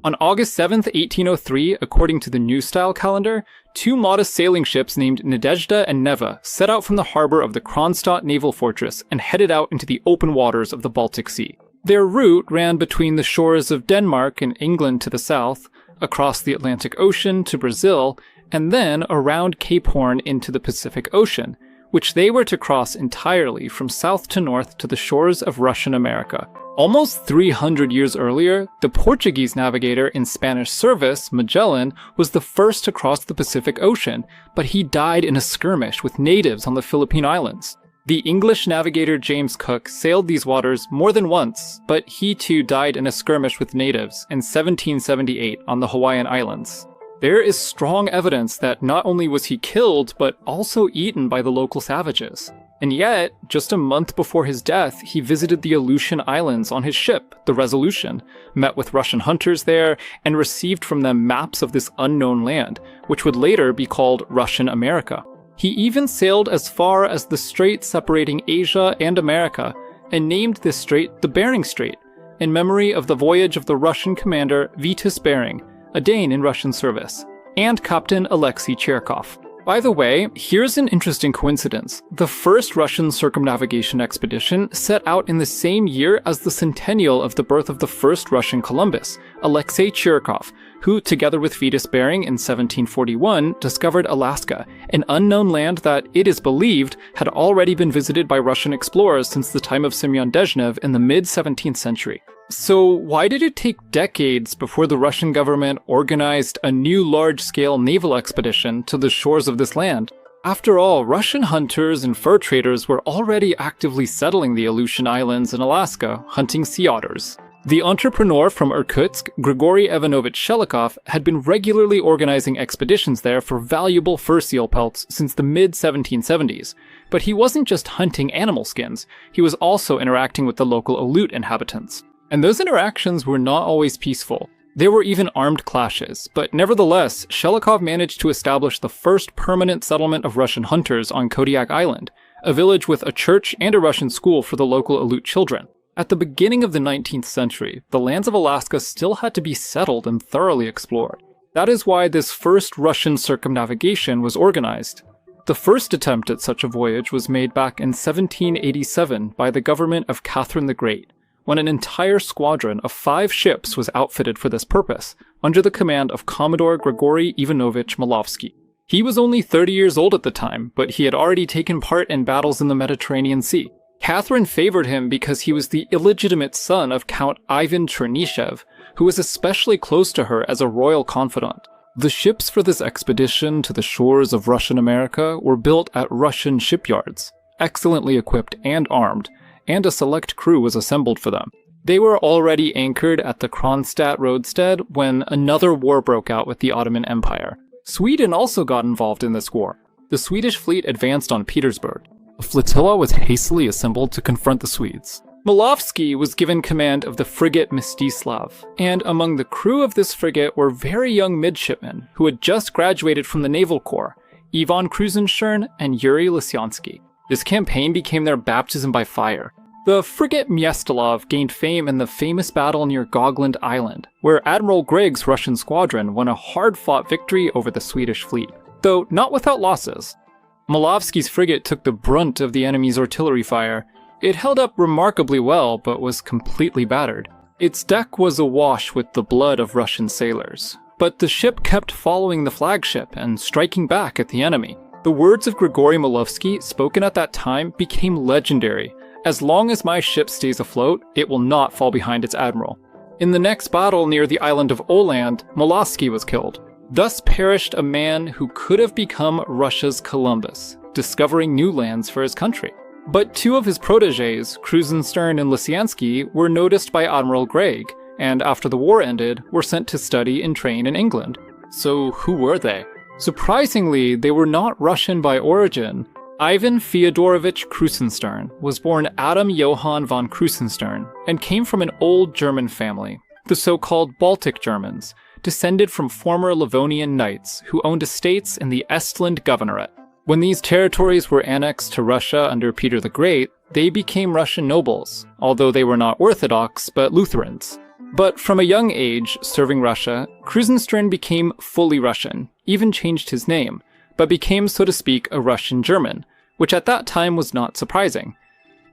On August 7th, 1803, according to the New Style calendar, two modest sailing ships named Nadezhda and Neva set out from the harbor of the Kronstadt naval fortress and headed out into the open waters of the Baltic Sea. Their route ran between the shores of Denmark and England to the south, across the Atlantic Ocean to Brazil, and then around Cape Horn into the Pacific Ocean, which they were to cross entirely from south to north to the shores of Russian America. Almost 300 years earlier, the Portuguese navigator in Spanish service, Magellan, was the first to cross the Pacific Ocean, but he died in a skirmish with natives on the Philippine Islands. The English navigator James Cook sailed these waters more than once, but he too died in a skirmish with natives in 1778 on the Hawaiian Islands. There is strong evidence that not only was he killed, but also eaten by the local savages. And yet, just a month before his death, he visited the Aleutian Islands on his ship, the Resolution, met with Russian hunters there, and received from them maps of this unknown land, which would later be called Russian America. He even sailed as far as the strait separating Asia and America, and named this strait the Bering Strait, in memory of the voyage of the Russian commander Vitus Bering, a Dane in Russian service, and Captain Alexei Cherkov. By the way, here's an interesting coincidence. The first Russian circumnavigation expedition set out in the same year as the centennial of the birth of the first Russian Columbus, Alexei Cherkov, who, together with Vitus Bering in 1741, discovered Alaska, an unknown land that, it is believed, had already been visited by Russian explorers since the time of Semyon Dezhnev in the mid-17th century. So why did it take decades before the Russian government organized a new large-scale naval expedition to the shores of this land? After all, Russian hunters and fur traders were already actively settling the Aleutian Islands in Alaska, hunting sea otters. The entrepreneur from Irkutsk, Grigory Ivanovich Shelikov, had been regularly organizing expeditions there for valuable fur seal pelts since the mid-1770s. But he wasn't just hunting animal skins, he was also interacting with the local Aleut inhabitants. And those interactions were not always peaceful. There were even armed clashes, but nevertheless, Shelikov managed to establish the first permanent settlement of Russian hunters on Kodiak Island, a village with a church and a Russian school for the local Aleut children. At the beginning of the 19th century, the lands of Alaska still had to be settled and thoroughly explored. That is why this first Russian circumnavigation was organized. The first attempt at such a voyage was made back in 1787 by the government of Catherine the Great, when an entire squadron of 5 ships was outfitted for this purpose, under the command of Commodore Grigory Ivanovich Malovsky. He was only 30 years old at the time, but he had already taken part in battles in the Mediterranean Sea. Catherine favored him because he was the illegitimate son of Count Ivan Chernishev, who was especially close to her as a royal confidant. The ships for this expedition to the shores of Russian America were built at Russian shipyards, excellently equipped and armed, and a select crew was assembled for them. They were already anchored at the Kronstadt roadstead when another war broke out with the Ottoman Empire. Sweden also got involved in this war. The Swedish fleet advanced on Petersburg. A flotilla was hastily assembled to confront the Swedes. Malovsky was given command of the frigate Mstislav, and among the crew of this frigate were very young midshipmen who had just graduated from the Naval Corps, Ivan Krusenstern and Yuri Lysyansky. This campaign became their baptism by fire. The frigate Myastilov gained fame in the famous battle near Gotland Island, where Admiral Gregg's Russian squadron won a hard-fought victory over the Swedish fleet, though not without losses. Malovsky's frigate took the brunt of the enemy's artillery fire. It held up remarkably well, but was completely battered. Its deck was awash with the blood of Russian sailors, but the ship kept following the flagship and striking back at the enemy. The words of Grigory Malovsky, spoken at that time, became legendary. As long as my ship stays afloat, it will not fall behind its admiral. In the next battle near the island of Åland, Malovsky was killed. Thus perished a man who could have become Russia's Columbus, discovering new lands for his country. But 2 of his protégés, Krusenstern and Lysyansky, were noticed by Admiral Gregg, and after the war ended, were sent to study and train in England. So who were they? Surprisingly, they were not Russian by origin. Ivan Fyodorovich Krusenstern was born Adam Johann von Krusenstern and came from an old German family, the so-called Baltic Germans, descended from former Livonian knights who owned estates in the Estland Governorate. When these territories were annexed to Russia under Peter the Great, they became Russian nobles, although they were not Orthodox but Lutherans. But from a young age, serving Russia, Krusenstern became fully Russian, even changed his name, but became, so to speak, a Russian German, which at that time was not surprising.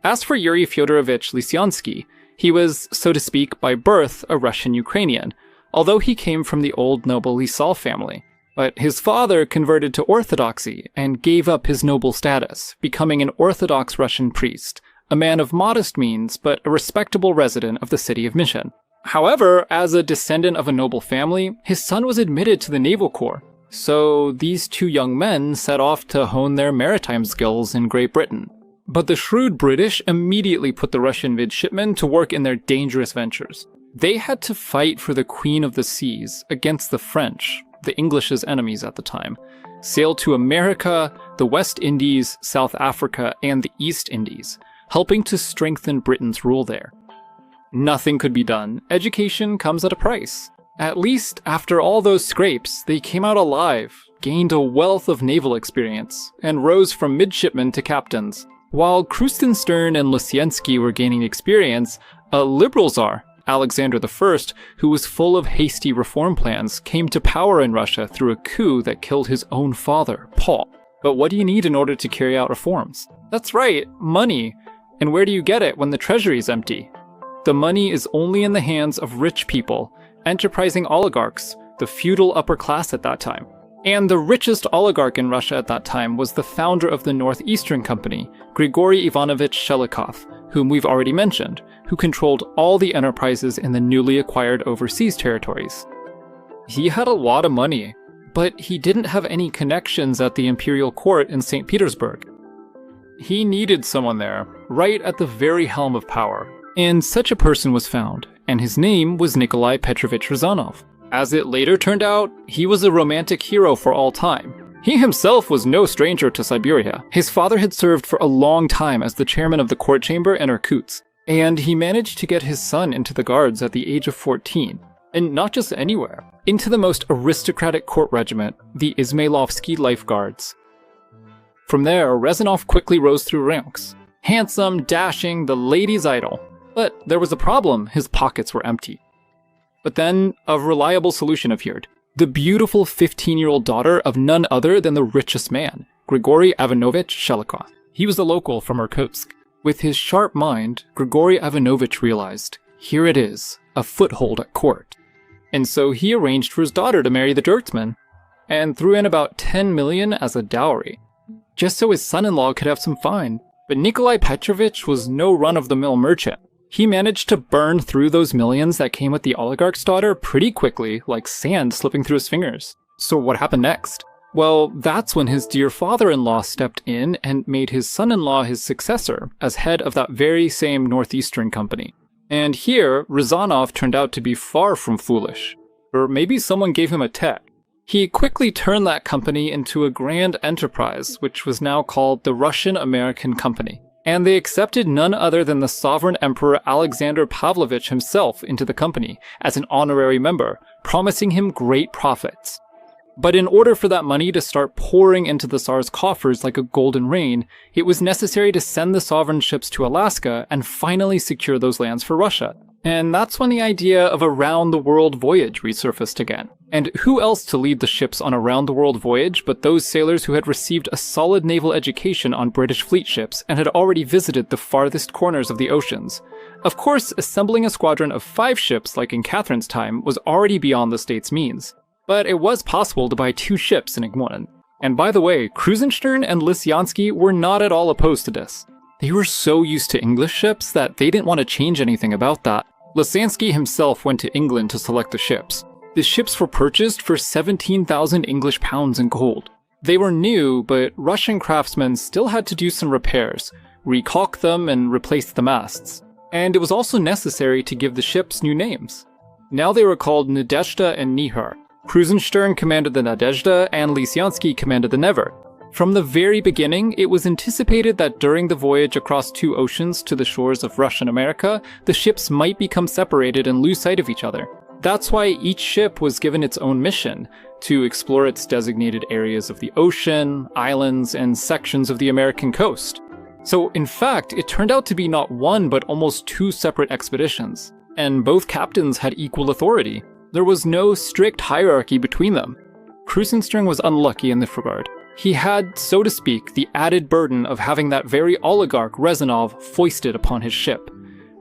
As for Yuri Fyodorovich Lysyansky, he was, so to speak, by birth a Russian Ukrainian, although he came from the old noble Lysal family. But his father converted to Orthodoxy and gave up his noble status, becoming an Orthodox Russian priest, a man of modest means but a respectable resident of the city of Mission. However, as a descendant of a noble family, his son was admitted to the Naval Corps, so these two young men set off to hone their maritime skills in Great Britain. But the shrewd British immediately put the Russian midshipmen to work in their dangerous ventures. They had to fight for the Queen of the Seas against the French, the English's enemies at the time, sail to America, the West Indies, South Africa, and the East Indies, helping to strengthen Britain's rule there. Nothing could be done. Education comes at a price. At least, after all those scrapes, they came out alive, gained a wealth of naval experience, and rose from midshipmen to captains. While Krusenstern and Lysyansky were gaining experience, a liberal czar, Alexander I, who was full of hasty reform plans, came to power in Russia through a coup that killed his own father, Paul. But what do you need in order to carry out reforms? That's right, money. And where do you get it when the treasury is empty? The money is only in the hands of rich people, enterprising oligarchs, the feudal upper class at that time. And the richest oligarch in Russia at that time was the founder of the Northeastern Company, Grigory Ivanovich Shelikov, whom we've already mentioned, who controlled all the enterprises in the newly acquired overseas territories. He had a lot of money, but he didn't have any connections at the imperial court in St. Petersburg. He needed someone there, right at the very helm of power. And such a person was found, and his name was Nikolai Petrovich Ryazanov. As it later turned out, he was a romantic hero for all time. He himself was no stranger to Siberia. His father had served for a long time as the chairman of the court chamber in Irkutsk, and he managed to get his son into the guards at the age of 14. And not just anywhere, into the most aristocratic court regiment, the Izmailovsky Life Guards. From there, Ryazanov quickly rose through ranks. Handsome, dashing, the ladies' idol. But there was a problem: his pockets were empty. But then, a reliable solution appeared. The beautiful 15-year-old daughter of none other than the richest man, Grigory Ivanovich Shelikov. He was a local from Irkutsk. With his sharp mind, Grigory Ivanovich realized, here it is, a foothold at court. And so he arranged for his daughter to marry the Gertzman, and threw in about 10 million as a dowry, just so his son-in-law could have some fun. But Nikolai Petrovich was no run-of-the-mill merchant. He managed to burn through those millions that came with the oligarch's daughter pretty quickly, like sand slipping through his fingers. So what happened next? Well, that's when his dear father-in-law stepped in and made his son-in-law his successor as head of that very same Northeastern Company. And here, Ryazanov turned out to be far from foolish. Or maybe someone gave him a tech. He quickly turned that company into a grand enterprise, which was now called the Russian-American Company. And they accepted none other than the sovereign emperor Alexander Pavlovich himself into the company as an honorary member, promising him great profits. But in order for that money to start pouring into the Tsar's coffers like a golden rain, it was necessary to send the sovereign ships to Alaska and finally secure those lands for Russia. And that's when the idea of a round-the-world voyage resurfaced again. And who else to lead the ships on a round-the-world voyage but those sailors who had received a solid naval education on British fleet ships and had already visited the farthest corners of the oceans? Of course, assembling a squadron of 5 ships like in Catherine's time was already beyond the state's means. But it was possible to buy 2 ships in Igmonin. And by the way, Krusenstern and Lysyansky were not at all opposed to this. They were so used to English ships that they didn't want to change anything about that. Lysyansky himself went to England to select the ships. The ships were purchased for 17,000 English pounds in gold. They were new, but Russian craftsmen still had to do some repairs, recaulk them and replace the masts. And it was also necessary to give the ships new names. Now they were called Nadezhda and Nihar. Krusenstern commanded the Nadezhda and Lysyansky commanded the Never. From the very beginning, it was anticipated that during the voyage across 2 oceans to the shores of Russian America, the ships might become separated and lose sight of each other. That's why each ship was given its own mission, to explore its designated areas of the ocean, islands, and sections of the American coast. So in fact, it turned out to be not one but almost 2 separate expeditions. and both captains had equal authority. There was no strict hierarchy between them. Krusenstern was unlucky in this regard. He had, so to speak, the added burden of having that very oligarch Rezanov foisted upon his ship.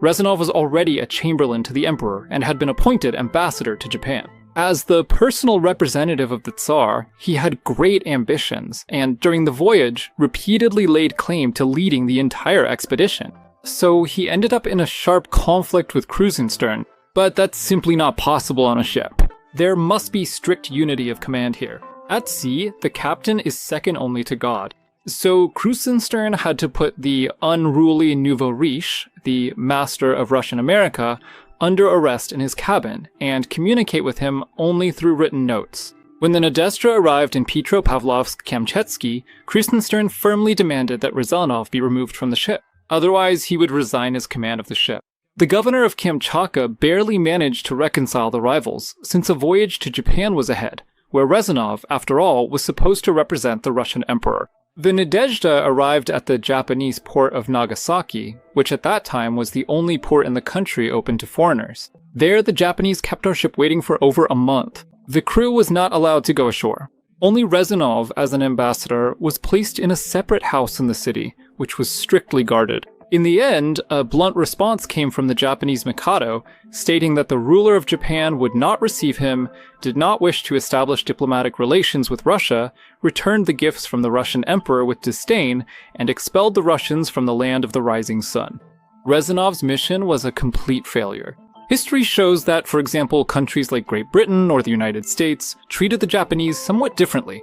Rezanov was already a chamberlain to the emperor and had been appointed ambassador to Japan. As the personal representative of the Tsar, he had great ambitions, and during the voyage, repeatedly laid claim to leading the entire expedition. So he ended up in a sharp conflict with Krusenstern, but that's simply not possible on a ship. There must be strict unity of command here. At sea, the captain is second only to God. So Krusenstern had to put the unruly nouveau riche, the master of Russian America, under arrest in his cabin and communicate with him only through written notes. When the Nadezhda arrived in Petropavlovsk-Kamchetski, Krusenstern firmly demanded that Rezanov be removed from the ship. Otherwise, he would resign his command of the ship. The governor of Kamchatka barely managed to reconcile the rivals, since a voyage to Japan was ahead, where Rezanov, after all, was supposed to represent the Russian emperor. The Nadezhda arrived at the Japanese port of Nagasaki, which at that time was the only port in the country open to foreigners. There, the Japanese kept our ship waiting for over a month. The crew was not allowed to go ashore. Only Rezanov, as an ambassador, was placed in a separate house in the city, which was strictly guarded. In the end, a blunt response came from the Japanese Mikado, stating that the ruler of Japan would not receive him, did not wish to establish diplomatic relations with Russia, returned the gifts from the Russian emperor with disdain, and expelled the Russians from the land of the rising sun. Rezanov's mission was a complete failure. History shows that, for example, countries like Great Britain or the United States treated the Japanese somewhat differently.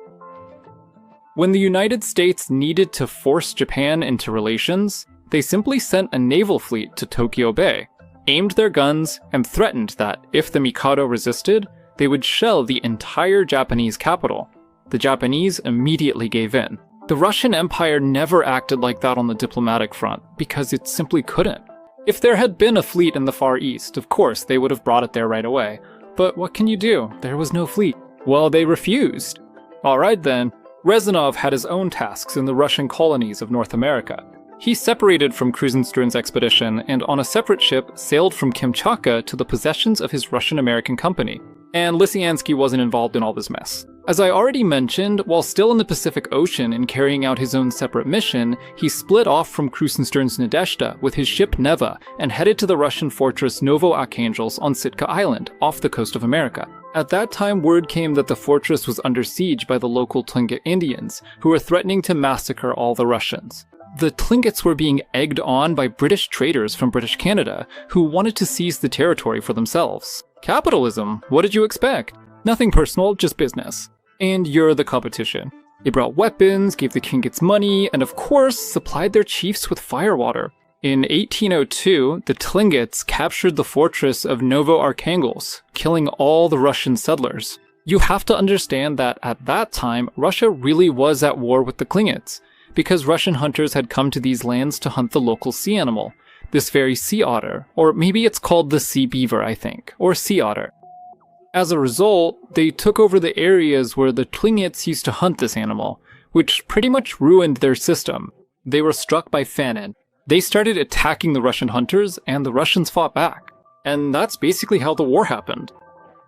When the United States needed to force Japan into relations, they simply sent a naval fleet to Tokyo Bay, aimed their guns, and threatened that if the Mikado resisted, they would shell the entire Japanese capital. The Japanese immediately gave in. The Russian Empire never acted like that on the diplomatic front, because it simply couldn't. If there had been a fleet in the Far East, of course they would have brought it there right away. But what can you do? There was no fleet. Well, they refused. Alright then. Rezanov had his own tasks in the Russian colonies of North America. He separated from Krusenstern's expedition and on a separate ship sailed from Kamchatka to the possessions of his Russian-American company. And Lisiansky wasn't involved in all this mess. As I already mentioned, while still in the Pacific Ocean and carrying out his own separate mission, he split off from Krusenstern's Nadezhda with his ship Neva and headed to the Russian fortress Novoarchangels on Sitka Island, off the coast of America. At that time, word came that the fortress was under siege by the local Tlingit Indians, who were threatening to massacre all the Russians. The Tlingits were being egged on by British traders from British Canada, who wanted to seize the territory for themselves. Capitalism, what did you expect? Nothing personal, just business. And you're the competition. They brought weapons, gave the Tlingits money, and of course, supplied their chiefs with firewater. In 1802, the Tlingits captured the fortress of Novoarchangels, killing all the Russian settlers. You have to understand that at that time, Russia really was at war with the Tlingits, because Russian hunters had come to these lands to hunt the local sea animal, this very sea otter, or maybe it's called the sea beaver, I think, or sea otter. As a result, they took over the areas where the Tlingits used to hunt this animal, which pretty much ruined their system. They were struck by famine. They started attacking the Russian hunters, and the Russians fought back. And that's basically how the war happened.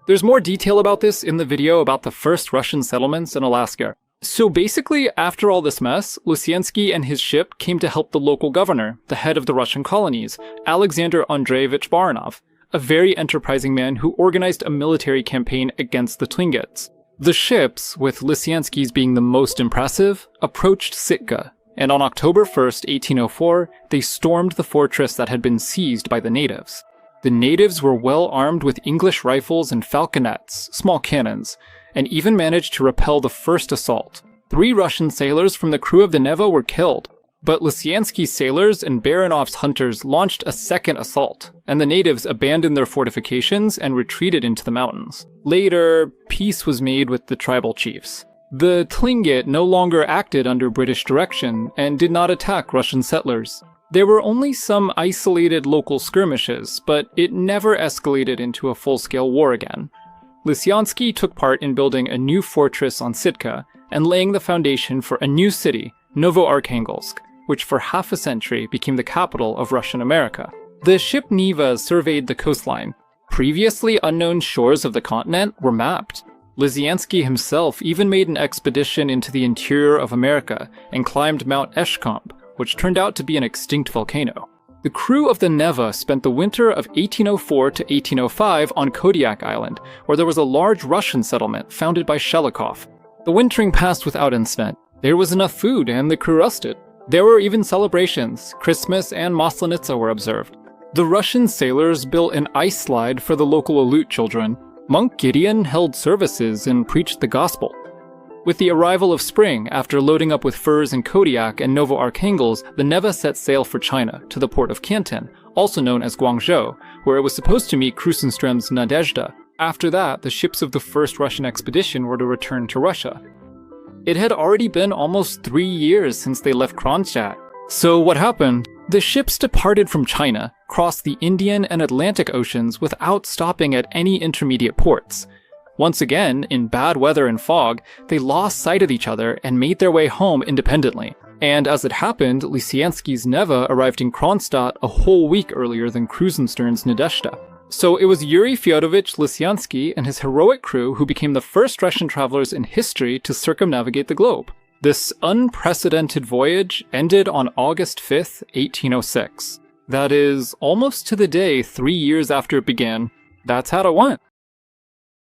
There's more detail about this in the video about the first Russian settlements in Alaska. So basically, after all this mess, Lisiansky and his ship came to help the local governor, the head of the Russian colonies, Alexander Andreevich Baranov, a very enterprising man who organized a military campaign against the Tlingits. The ships, with Lisiansky's being the most impressive, approached Sitka, and on October 1st, 1804, they stormed the fortress that had been seized by the natives. The natives were well armed with English rifles and falconets, small cannons, and even managed to repel the first assault. 3 Russian sailors from the crew of the Neva were killed, but Lisiansky's sailors and Baranov's hunters launched a second assault, and the natives abandoned their fortifications and retreated into the mountains. Later, peace was made with the tribal chiefs. The Tlingit no longer acted under British direction and did not attack Russian settlers. There were only some isolated local skirmishes, but it never escalated into a full-scale war again. Lisiansky took part in building a new fortress on Sitka and laying the foundation for a new city, Novoarchangels, which for half a century became the capital of Russian America. The ship Neva surveyed the coastline. Previously unknown shores of the continent were mapped. Lisiansky himself even made an expedition into the interior of America and climbed Mount Eshkamp, which turned out to be an extinct volcano. The crew of the Neva spent the winter of 1804 to 1805 on Kodiak Island, where there was a large Russian settlement founded by Shelikov. The wintering passed without incident. There was enough food and the crew rested. There were even celebrations. Christmas and Maslenitsa were observed. The Russian sailors built an ice slide for the local Aleut children. Monk Gideon held services and preached the gospel. With the arrival of spring, after loading up with furs in Kodiak and Novoarchangels, the Neva set sail for China, to the port of Canton, also known as Guangzhou, where it was supposed to meet Krusenström's Nadezhda. After that, the ships of the first Russian expedition were to return to Russia. It had already been almost 3 years since they left Kronstadt. So what happened? The ships departed from China, crossed the Indian and Atlantic Oceans without stopping at any intermediate ports. Once again, in bad weather and fog, they lost sight of each other and made their way home independently. And as it happened, Lisiansky's Neva arrived in Kronstadt a whole week earlier than Krusenstern's Nadezhda. So it was Yuri Fyodorovich Lisiansky and his heroic crew who became the first Russian travelers in history to circumnavigate the globe. This unprecedented voyage ended on August 5th, 1806. That is, almost to the day 3 years after it began. That's how it went.